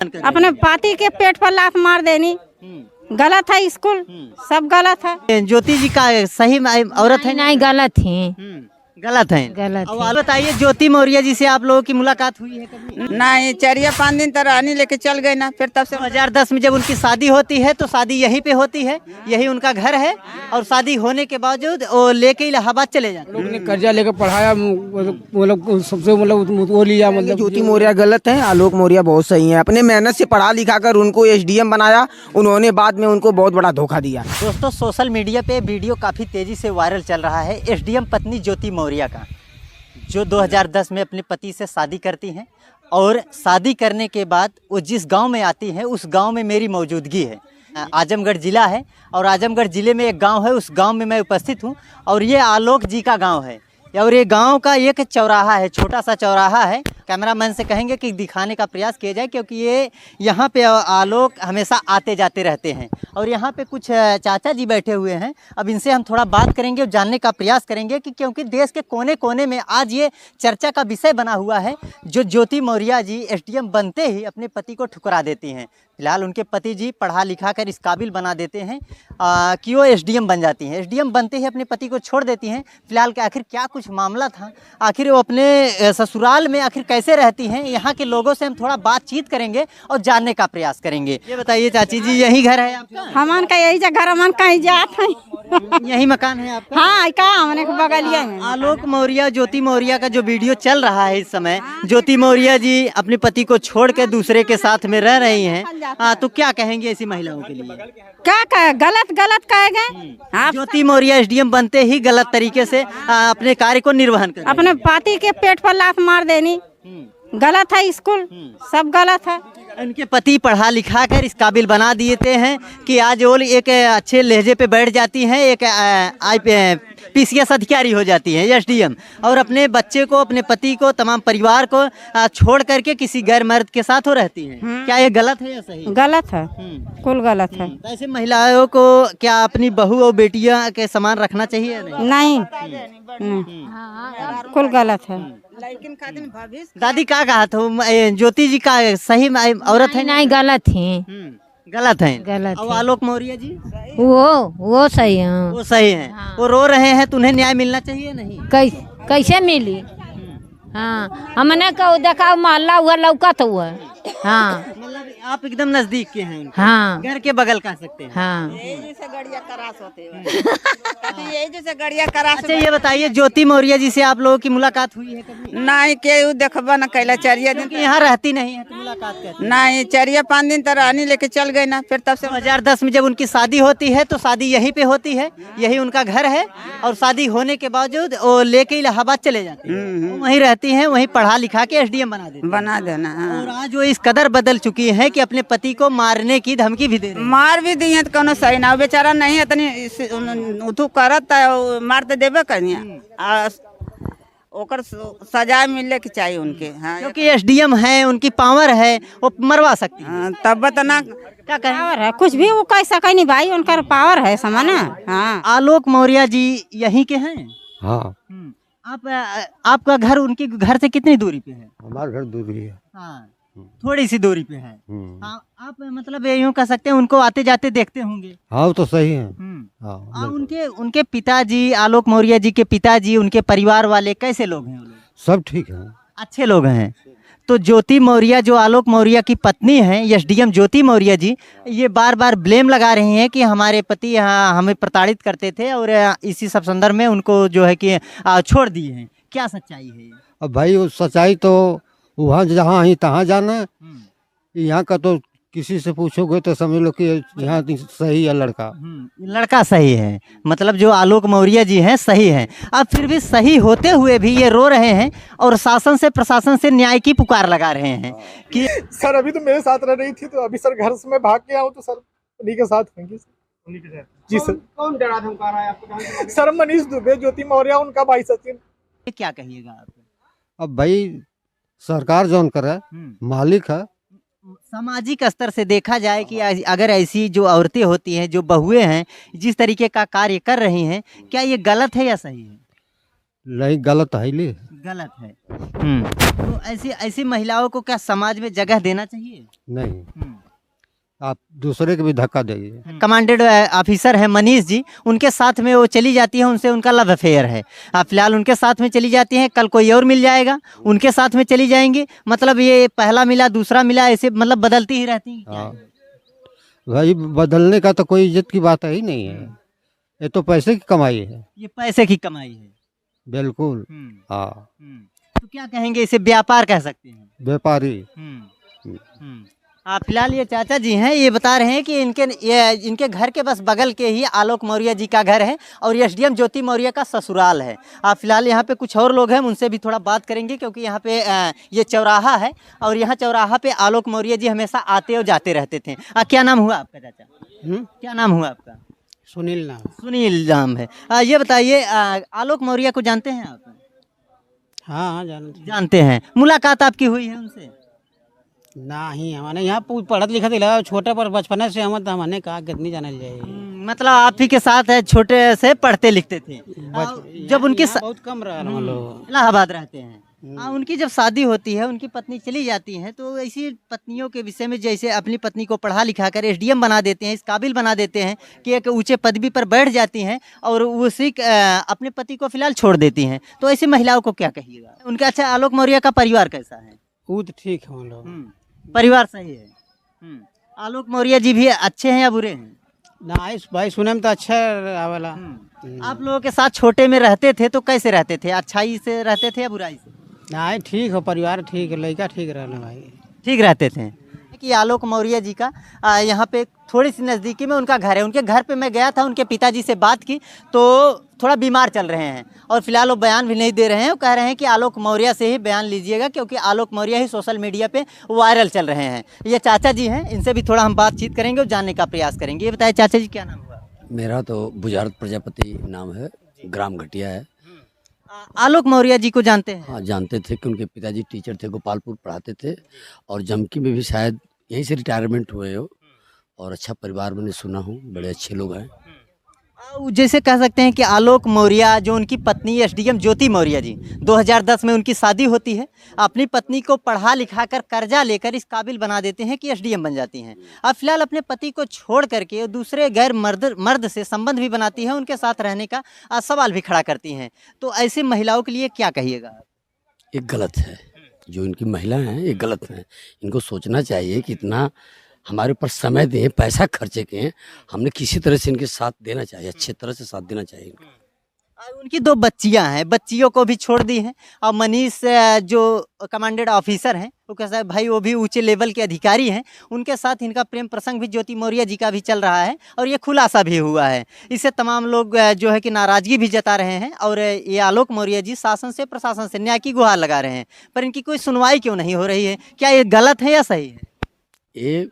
अपने पति के पेट पर लात मार देनी गलत है। स्कूल सब गलत है। ज्योति जी का सही औरत है? नहीं गलत है। गलत है। गलत अब आप बताइए, ज्योति मौर्य जी से आप लोगों की मुलाकात हुई है कभी? नहीं, 4-5 दिन तो रानी लेके चल गए ना, फिर तब से 2010 में जब उनकी शादी होती है तो शादी यहीं पे होती है, यही उनका घर है, और शादी होने के बावजूद वो लेके इलाहाबाद चले जाते हैं। लोग ने कर्जा लेकर पढ़ाया, मतलब सबसे मतलब वो लिया। मतलब ज्योति मौर्य गलत है, आलोक मौर्य बहुत सही है। अपने मेहनत से पढ़ा लिखा कर उनको एसडीएम बनाया, उन्होंने बाद में उनको बहुत बड़ा धोखा दिया। दोस्तों, सोशल मीडिया पे वीडियो काफ़ी तेज़ी से वायरल चल रहा है एसडीएम पत्नी ज्योति मौर्य का, जो 2010 में अपने पति से शादी करती हैं, और शादी करने के बाद वो जिस गांव में आती हैं उस गांव में मेरी मौजूदगी है। आजमगढ़ ज़िला है और आजमगढ़ ज़िले में एक गांव है, उस गांव में मैं उपस्थित हूं, और ये आलोक जी का गांव है। और ये गांव का एक चौराहा है, छोटा सा चौराहा है। कैमरामैन से कहेंगे कि दिखाने का प्रयास किया जाए, क्योंकि ये यहाँ पे आलोक हमेशा आते जाते रहते हैं। और यहाँ पे कुछ चाचा जी बैठे हुए हैं, अब इनसे हम थोड़ा बात करेंगे और जानने का प्रयास करेंगे कि क्योंकि देश के कोने कोने में आज ये चर्चा का विषय बना हुआ है। जो ज्योति मौर्य जी एसडीएम बनते ही अपने पति को ठुकरा देती हैं। फिलहाल उनके पति जी पढ़ा लिखा कर इस काबिल बना देते हैं कि वो एसडीएम बन जाती हैं। एसडीएम बनते ही अपने पति को छोड़ देती हैं। फिलहाल के आखिर क्या कुछ मामला था, आखिर वो अपने ससुराल में आखिर कैसे रहती हैं, यहाँ के लोगों से हम थोड़ा बातचीत करेंगे और जानने का प्रयास करेंगे। ये बताइए चाची जी, यही घर है आपका? हमान का यही जगह, हमान कहीं जात है। यही मकान है आपका? हाँ, का हमने के बगलिया में। आलोक मौर्य ज्योति मौर्य का जो वीडियो चल रहा है इस समय, ज्योति मौर्य जी अपने पति को छोड़ के दूसरे के साथ में रह रही हैं, तो क्या कहेंगे ऐसी महिलाओं के लिए? क्या कहे, गलत गलत कहेंगे आप। ज्योति मौर्य एसडीएम बनते ही गलत तरीके से अपने कार्य को निर्वहन कर, अपने पति के पेट पर लात मार देनी गलत है। स्कूल सब गलत है। उनके पति पढ़ा लिखा कर इस काबिल बना दिए हैं कि आज वो एक अच्छे लहजे पे बैठ जाती हैं, एक पीसीएस अधिकारी हो जाती है एसडीएम, और अपने बच्चे को, अपने पति को, तमाम परिवार को छोड़ करके किसी गैर मर्द के साथ हो रहती हैं। क्या ये गलत है या सही? गलत है, कुल गलत है। ऐसे महिलाओं को क्या अपनी बहू और बेटियां के समान रखना चाहिए या नहीं? नहीं, कुल गलत है। दादी क्या कहा था, ज्योति जी का सही औरत है? नहीं गलत है। गलत है। गलत और है। आलोक मौर्य जी वो सही है। वो सही है। हाँ। वो रो रहे हैं तो उन्हें न्याय मिलना चाहिए नहीं? कैसे मिली? हाँ, हमने कहो देखा मोहल्ला हुआ लौकत हुआ। हाँ मतलब आप एकदम नजदीक के हैं उनके। हाँ घर के बगल कह सकते हैं। हाँ। जैसे गड़िया करास होते हैं। यही जैसे गड़िया करास। अच्छा, ये बताइए, ज्योति मौर्य जी से आप लोगों की मुलाकात हुई है कभी? नहीं, के देखबा न कैला 4 दिन यहाँ रहती नहीं है तो मुलाकात करती? नहीं, 4-5 दिन तो रानी लेके चल गए ना, फिर तब से 2010 में जब उनकी शादी होती है तो शादी यहीं पे होती है, यही उनका घर है, और शादी होने के बावजूद वो लेके इलाहाबाद चले जाते हैं। वहीं रहती हैं, वहीं पढ़ा लिखा के एसडीएम बना देना। हाँ। और आज वो इस कदर बदल चुकी है कि अपने पति को मारने की धमकी भी दे रही है। मार भी दिए तो कोनो सही ना, बेचारा नहीं इतनी उथू करत है, मार तो देबे करिए, ओकर सजा मिलने की चाहिए उनके। हाँ, क्योंकि एसडीएम है, उनकी पावर है, वो मरवा सकती है। तब तना क्या कहें? पावर है, कुछ भी वो कह सके नहीं भाई, उनका पावर है समाना। हाँ, आलोक मौर्य जी यहीं के हैं? हाँ, आपका घर उनके घर से कितनी दूरी पे है? हमारा घर दूरी है। हाँ, थोड़ी सी दूरी पे है। आप मतलब यूँ कह सकते हैं उनको आते जाते देखते होंगे? हाँ, वो तो सही है। हाँ, उनके पिताजी, आलोक मौर्य जी के पिताजी, उनके परिवार वाले कैसे लोग हैं? वो लोग सब ठीक है, अच्छे लोग हैं। तो ज्योति मौर्य जो आलोक मौर्य की पत्नी हैं, एसडीएम ज्योति मौर्य जी, ये बार बार ब्लेम लगा रही हैं कि हमारे पति यहाँ हमें प्रताड़ित करते थे और इसी सब संदर्भ में उनको जो है कि छोड़ दिए हैं। क्या सच्चाई है ये? अब भाई वो सच्चाई तो वहाँ जहाँ ही तहाँ जाना है। यहाँ का तो किसी से पूछोगे तो समझ लो कि यहाँ सही है लड़का। लड़का सही है, मतलब जो आलोक मौर्य जी हैं सही हैं। अब फिर भी सही होते हुए भी ये रो रहे हैं और शासन से, प्रशासन से न्याय की पुकार लगा रहे हैं कि सर अभी तो मेरे साथ रह रही थी, तो अभी सर घर से मैं भाग के आऊँ तो सर उन्हीं के साथ होंगे। उन्हीं के साथ? जी सर। कौन डरा धमका रहा है आपको? सर मनीष दुबे, ज्योति मौर्य, उनका भाई सचिन। क्या कहिएगा आप? अब भाई सरकार जौन करे, मालिक है। सामाजिक स्तर से देखा जाए कि अगर ऐसी जो औरतें होती हैं, जो बहुएं हैं, जिस तरीके का कार्य कर रही हैं, क्या ये गलत है या सही है? नहीं, गलत है। गलत है। तो ऐसी ऐसी महिलाओं को क्या समाज में जगह देना चाहिए? नहीं, आप दूसरे को भी धक्का देंगे। कमांडेड ऑफिसर है मनीष जी, उनके साथ में वो चली जाती है, उनसे उनका लव अफेयर है। फिलहाल उनके साथ में चली जाती हैं, कल कोई और मिल जाएगा, उनके साथ में चली जाएंगी। मतलब ये पहला मिला दूसरा मिला ऐसे मतलब बदलती ही रहती हैं। हाँ भाई, बदलने का तो कोई इज्जत की बात ही नहीं है, ये तो पैसे की कमाई है। ये पैसे की कमाई है। बिल्कुल। हाँ, तो क्या कहेंगे, इसे व्यापार कह सकते हैं? व्यापारी। फिलहाल ये चाचा जी हैं, ये बता रहे हैं कि इनके घर के बस बगल के ही आलोक मौर्य जी का घर है और एसडीएम ज्योति मौर्य का ससुराल है। फिलहाल यहाँ पे कुछ और लोग हैं, उनसे भी थोड़ा बात करेंगे क्योंकि यहाँ पे ये चौराहा है और यहाँ चौराहा पे आलोक मौर्य जी हमेशा आते और जाते रहते थे। क्या नाम हुआ आपका चाचा? क्या नाम हुआ आपका? सुनील नाम। सुनील नाम है। ये बताइए, आलोक मौर्य को जानते हैं आप? हाँ जानते हैं। मुलाकात आपकी हुई है उनसे? नहीं, हमारे यहाँ पढ़त लिखत लगा छोटे पर बचपन से हमने कहा कितनी जानल जाए। मतलब आप ही के साथ है, छोटे से पढ़ते लिखते थे। जब उनकी बहुत कम रहा हम लोग इलाहाबाद रहते हैं। उनकी जब शादी होती है, उनकी पत्नी चली जाती है, तो ऐसी पत्नियों के विषय में जैसे अपनी पत्नी को पढ़ा लिखा कर एसडीएम बना देते हैं, इस काबिल बना देते हैं कि एक ऊंचे पदवी पर बैठ जाती हैं और उसी अपने पति को फिलहाल छोड़ देती हैं, तो ऐसी महिलाओं को क्या कहिएगा? उनका अच्छा, आलोक मौर्य का परिवार कैसा है? वो तो ठीक है हम लोग, परिवार सही है। आलोक मौर्य जी भी अच्छे हैं या बुरे हैं? ना भाई सुने में तो अच्छा आवेला। आप लोगों के साथ छोटे में रहते थे तो कैसे रहते थे? अच्छाई से रहते थे या बुराई से? ना ठीक है, परिवार ठीक है, लड़का ठीक रहना भाई, ठीक रहते थे। कि आलोक मौर्य जी का यहाँ पे थोड़ी सी नज़दीकी में उनका घर है। उनके घर पे मैं गया था, उनके पिताजी से बात की तो थोड़ा बीमार चल रहे हैं और फिलहाल वो बयान भी नहीं दे रहे हैं। वो कह रहे हैं कि आलोक मौर्य से ही बयान लीजिएगा क्योंकि आलोक मौर्य ही सोशल मीडिया पे वायरल चल रहे हैं। ये चाचा जी हैं, इनसे भी थोड़ा हम बातचीत करेंगे और जानने का प्रयास करेंगे। ये बताए चाचा जी, क्या नाम हुआ? मेरा तो बुझारत प्रजापति नाम है, ग्राम घटिया है। आलोक मौर्य जी को जानते हैं? हाँ, जानते थे कि उनके पिताजी टीचर थे, गोपालपुर पढ़ाते थे और जमकी में भी शायद यहीं से रिटायरमेंट हुए हो और अच्छा परिवार मैंने सुना हूँ, बड़े अच्छे लोग हैं। जैसे कह सकते हैं कि आलोक मौर्य जो उनकी पत्नी एसडीएम ज्योति मौर्य जी, 2010 में उनकी शादी होती है। अपनी पत्नी को पढ़ा लिखा कर कर्जा लेकर इस काबिल बना देते हैं कि एसडीएम बन जाती हैं। अब फिलहाल अपने पति को छोड़ करके दूसरे गैर मर्द से संबंध भी बनाती हैं, उनके साथ रहने का सवाल भी खड़ा करती हैं। तो ऐसी महिलाओं के लिए क्या कहिएगा? ये गलत है, जो इनकी महिलाएं हैं ये गलत हैं। इनको सोचना चाहिए कि इतना हमारे ऊपर समय दें, पैसा खर्चे के, हमने किसी तरह से इनके साथ देना चाहिए, अच्छे तरह से साथ देना चाहिए इनको। उनकी 2 बच्चियां हैं, बच्चियों को भी छोड़ दी हैं और मनीष जो कमांडेड ऑफिसर हैं, वो कैसा है भाई, वो भी ऊंचे लेवल के अधिकारी हैं, उनके साथ इनका प्रेम प्रसंग भी ज्योति मौर्य जी का भी चल रहा है और ये खुलासा भी हुआ है। इससे तमाम लोग जो है कि नाराजगी भी जता रहे हैं और ये आलोक मौर्य जी शासन से प्रशासन से न्याय की गुहार लगा रहे हैं, पर इनकी कोई सुनवाई क्यों नहीं हो रही है? क्या ये गलत है या सही है? ये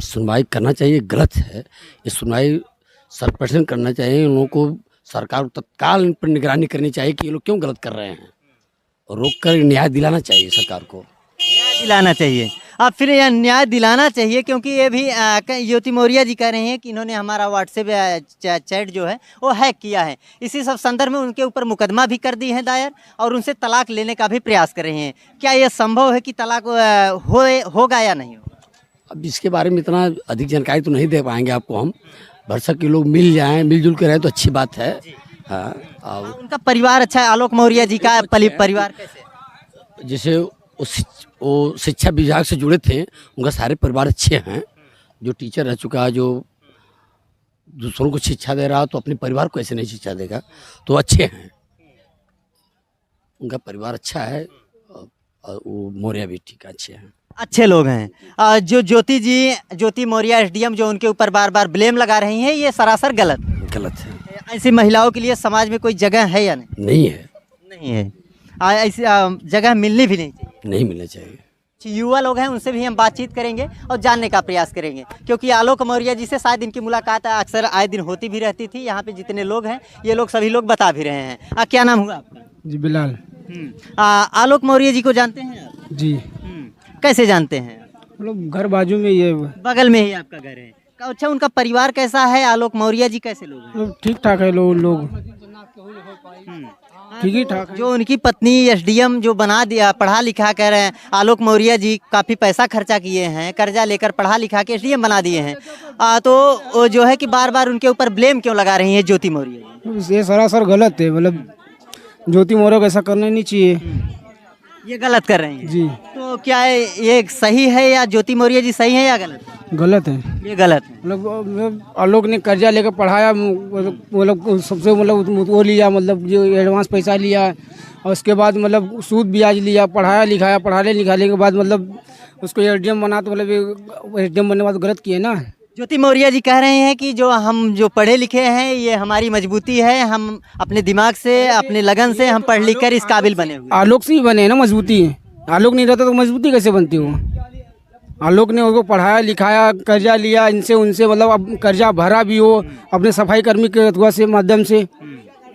सुनवाई करना चाहिए, गलत है। ये सुनवाई सर्वप्रथम करना चाहिए, उन लोगों को सरकार को तत्काल इन पर निगरानी करनी चाहिए कि ये लोग क्यों गलत कर रहे हैं और रोक कर न्याय दिलाना चाहिए सरकार को। न्याय दिलाना चाहिए। अब फिर यह न्याय दिलाना चाहिए क्योंकि ये भी ज्योति मौर्य जी कह रहे हैं कि इन्होंने हमारा व्हाट्सएप चैट जो है वो हैक किया है। इसी सब संदर्भ में उनके ऊपर मुकदमा भी कर दी है दायर और उनसे तलाक लेने का भी प्रयास कर रहे हैं। क्या ये संभव है कि तलाक होगा या नहीं होगा? अब इसके बारे में इतना अधिक जानकारी तो नहीं दे पाएंगे आपको हम। भरसक के लोग मिल जाएं, मिलजुल के रहें तो अच्छी बात है। हाँ, उनका परिवार अच्छा है, आलोक मौर्य जी का परिवार कैसे? जैसे वो शिक्षा विभाग से जुड़े थे, उनका सारे परिवार अच्छे हैं। जो टीचर रह चुका है, जो दूसरों को शिक्षा दे रहा, तो अपने परिवार को ऐसे नहीं शिक्षा देगा, तो अच्छे हैं, उनका परिवार अच्छा है और वो मौर्य भी ठीक है, अच्छे हैं, अच्छे लोग हैं। जो ज्योति मौर्य एसडीएम जो उनके ऊपर बार बार ब्लेम लगा रही हैं, ये सरासर गलत है। ऐसी महिलाओं के लिए समाज में कोई जगह है या नहीं? नहीं है। ऐसी जगह मिलनी भी नहीं मिलना चाहिए। युवा लोग हैं, उनसे भी हम बातचीत करेंगे और जानने का प्रयास करेंगे क्योंकि आलोक मौर्य जी से शायद इनकी मुलाकात अक्सर आए दिन होती भी रहती थी। यहाँ पे जितने लोग हैं ये लोग सभी लोग बता भी रहे हैं। क्या नाम हुआ आपका? जी बिलाल। आलोक मौर्य जी को जानते हैं आप? जी। कैसे जानते हैं? मतलब घर बाजू में ये बगल में ही आपका घर है। अच्छा, उनका परिवार कैसा है? आलोक मौर्य जी कैसे लोग हैं? ठीक ठाक है लोग। ठीक ही ठाक जो उनकी पत्नी एसडीएम जो बना दिया, पढ़ा लिखा कर आलोक मौर्य जी काफ़ी पैसा खर्चा किए हैं, कर्जा लेकर पढ़ा लिखा के एसडीएम बना दिए हैं, तो वो जो है कि बार बार उनके ऊपर ब्लेम क्यों लगा रही हैं ज्योति मौर्य जी? ये सरासर गलत है, मतलब ज्योति मौर्य को ऐसा करना नहीं चाहिए। ये गलत कर रहे हैं जी, तो क्या ये सही है या ज्योति मौर्य जी सही है या गलत? गलत है। ये गलत है। मतलब आलोक ने कर्जा लेकर पढ़ाया, मतलब सबसे मतलब वो लिया, मतलब जो एडवांस पैसा लिया और उसके बाद मतलब सूद ब्याज लिया, पढ़ाया लिखाया, पढ़ाने लिखाने के बाद मतलब उसको एसडीएम बना, तो मतलब एसडीएम बनने के बाद गलत किए ना। ज्योति मौर्य जी कह रहे हैं कि जो पढ़े लिखे हैं ये हमारी मजबूती है, हम अपने दिमाग से अपने लगन से हम पढ़ लिख कर इस काबिल बने हुए। आलोक से ही बने हैं ना मजबूती। आलोक नहीं रहता तो मजबूती कैसे बनती हो? आलोक ने उसको पढ़ाया लिखाया, कर्जा लिया इनसे उनसे, मतलब अब कर्जा भरा भी हो अपने सफाई कर्मी के अथवा से माध्यम से।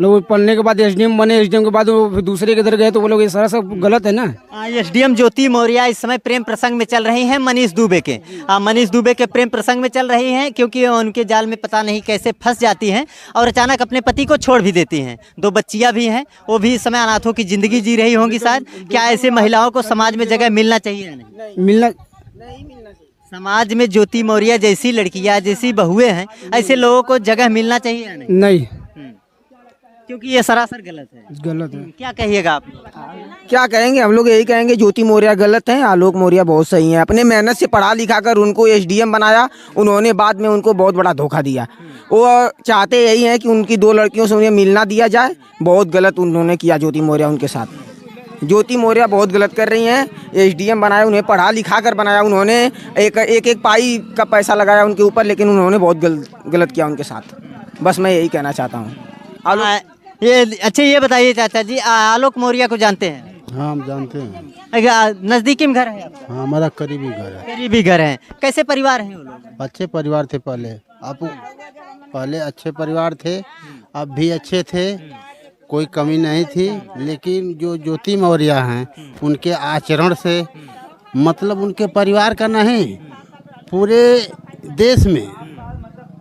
लोग पढ़ने के बाद एसडीएम बने, एसडीएम के बाद वो फिर दूसरे के इधर गए, तो वो लोग ये सारा सब गलत है ना। एसडीएम ज्योति मौर्य इस समय प्रेम प्रसंग में चल रही हैं मनीष दुबे के। मनीष दुबे के प्रेम प्रसंग में चल रही हैं क्योंकि उनके जाल में पता नहीं कैसे फंस जाती हैं और अचानक अपने पति को छोड़ भी देती हैं। 2 बच्चियां भी हैं, वो भी इस समय अनाथों की जिंदगी जी रही होंगी शायद। क्या ऐसे महिलाओं को समाज में जगह मिलना चाहिए या नहीं? मिलना समाज में ज्योति मौर्य जैसी लड़कियां, जैसी बहुएं हैं, ऐसे लोगों को जगह मिलना चाहिए या नहीं? नहीं, क्योंकि ये सरासर गलत है। गलत है। क्या कहिएगा आप? क्या कहेंगे, हम लोग यही कहेंगे ज्योति मौर्य गलत हैं, आलोक मौर्य बहुत सही हैं। अपने मेहनत से पढ़ा लिखा कर उनको एसडीएम बनाया, उन्होंने बाद में उनको बहुत बड़ा धोखा दिया। वो चाहते यही हैं कि उनकी 2 लड़कियों से उन्हें मिलना दिया जाए। बहुत गलत उन्होंने किया ज्योति मौर्य उनके साथ। ज्योति मौर्य बहुत गलत कर रही हैं। एसडीएम बनाया, उन्हें पढ़ा लिखा कर बनाया, उन्होंने एक पाई का पैसा लगाया उनके ऊपर, लेकिन उन्होंने बहुत गलत किया उनके साथ। बस मैं यही कहना चाहता हूँ। ये बताइए चाचा जी, आलोक मौर्य को जानते हैं? हाँ, हम जानते हैं। नजदीकी में घर है आपका? हाँ, हमारा करीबी घर है। करीबी घर है। कैसे परिवार है वो लोग? अच्छे परिवार थे पहले अच्छे परिवार थे, अब भी अच्छे थे, कोई कमी नहीं थी। लेकिन जो ज्योति मौर्य हैं उनके आचरण से, मतलब उनके परिवार का नहीं, पूरे देश में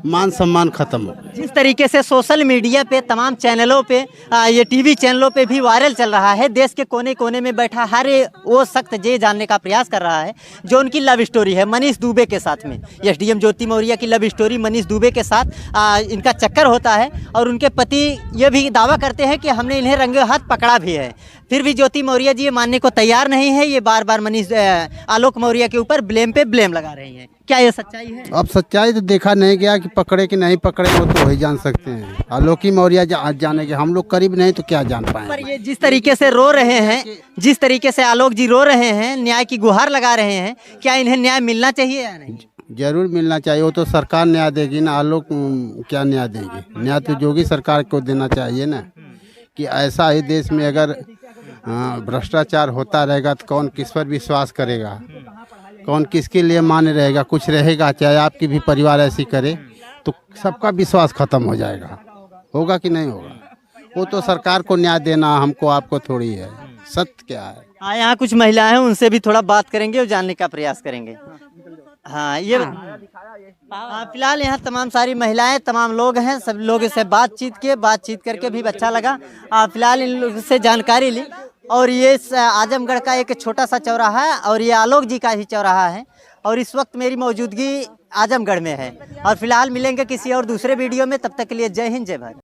मान सम्मान खत्म हो गया। जिस तरीके से सोशल मीडिया पे, तमाम चैनलों पे, ये टीवी चैनलों पे भी वायरल चल रहा है, देश के कोने कोने में बैठा हर वो शख्स ये जानने का प्रयास कर रहा है जो उनकी लव स्टोरी है मनीष दुबे के साथ में। एसडीएम ज्योति मौर्य की लव स्टोरी मनीष दुबे के साथ इनका चक्कर होता है और उनके पति ये भी दावा करते हैं कि हमने इन्हें रंगे हाथ पकड़ा भी है। फिर भी ज्योति मौर्य जी ये मानने को तैयार नहीं है। ये बार बार आलोक मौर्य के ऊपर ब्लेम पे ब्लेम लगा रही है। क्या ये सच्चाई है? अब सच्चाई तो देखा नहीं गया कि पकड़े कि नहीं पकड़े, वो तो वही जान सकते हैं। आलोक मौर्य जानेंगे, हम लोग करीब नहीं तो क्या जान पाएंगे। पर ये जिस तरीके से रो रहे हैं, जिस तरीके से आलोक जी रो रहे हैं, न्याय की गुहार लगा रहे हैं, क्या इन्हें न्याय मिलना चाहिए या नहीं? जरूर मिलना चाहिए। वो तो सरकार न्याय देगी ना, आलोक क्या न्याय देगी? न्याय तो योगी सरकार को देना चाहिए ना। कि ऐसा ही देश में अगर भ्रष्टाचार होता रहेगा तो कौन किस पर विश्वास करेगा, कौन किसके लिए मान्य रहेगा? कुछ रहेगा, चाहे आपकी भी परिवार ऐसी करे तो सबका विश्वास खत्म हो जाएगा। होगा कि नहीं होगा? वो तो सरकार को न्याय देना हमको आपको थोड़ी है। सत्य क्या है? यहाँ कुछ महिलाएं हैं, उनसे भी थोड़ा बात करेंगे और जानने का प्रयास करेंगे। हाँ, ये फिलहाल यहाँ तमाम सारी महिलाएं, तमाम लोग हैं, सब लोगों से बातचीत करके भी अच्छा लगा। फिलहाल इन लोगों से जानकारी ली और ये आजमगढ़ का एक छोटा सा चौराहा है और ये आलोक जी का ही चौराहा है और इस वक्त मेरी मौजूदगी आजमगढ़ में है। और फिलहाल मिलेंगे किसी और दूसरे वीडियो में, तब तक के लिए जय हिंद जय भारत।